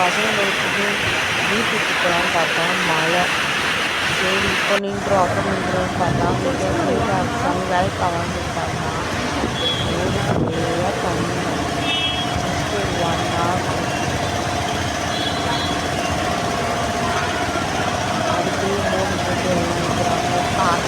பசங்களுக்கு வீட்டுக்கு போகலான்னு பார்த்தா மழை. சரி இப்போ நின்றோம் அப்புறம் நின்றோன்னு பார்த்தா சனி வேலைக்கு அவன்னு பார்த்தா ரோடு ஃபுல்லாக தண்ணி. ஜஸ்ட் ஒரு 1 hour அதுக்குள்ளே மோட்டர் போட்டு நிற்கிறாங்க. கார்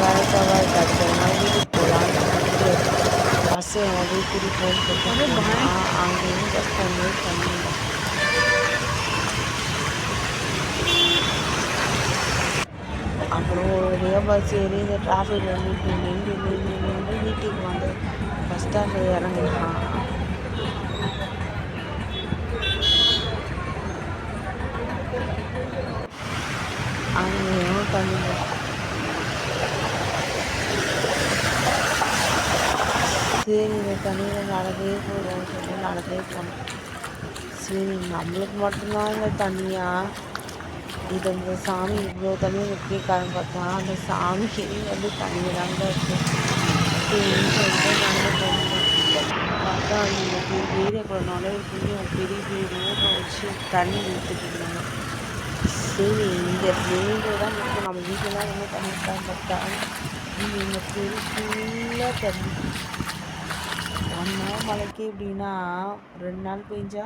வேலைக்காக அடுத்த வீட்டுக்கு போகலான்னு சொல்லிட்டு பஸ்ஸு வந்து கூட்டிகிட்டு போட்டு அங்கேயும் பஸ் தண்ணி அப்புறம் ஒரு வழியாக பஸ் ஏறி இந்த டிராஃபிக்கில் நின்று வீட்டுக்கு வந்து பஸ் ஸ்டாண்டில் இறங்கினான். அங்கேயும் தண்ணி. சரி இந்த தண்ணியில் நடந்தே போகிறோம்னு சொல்லி நடந்தே போனோம். சரி நம்மளுக்கு மட்டும்தான் இந்த தண்ணியா, இது இந்த சாமி இவ்வளோ தண்ணி முக்கியக்காரன் பார்த்தா அந்த சாமிக்கு வந்து தண்ணி தாங்க இருக்கு. சரின்னு சொல்லிட்டு நடந்து போனோம். பார்த்தா இந்த ஏரியாக்குள்ள நுழைவுக்குள்ளே பெரிய பெரிய ரோட்டை வச்சு தண்ணி ஊற்றிட்டு இருந்தாங்க. சரி இந்த ரோடு தான் இருக்கும், நம்ம வீட்டிலாம் ரொம்ப தண்ணி இருக்கான்னு பார்த்தா இந்த தெரு ஃபுல்லாக தண்ணி. 1 hour மழைக்கு எப்படின்னா 2 நாள் பெஞ்சா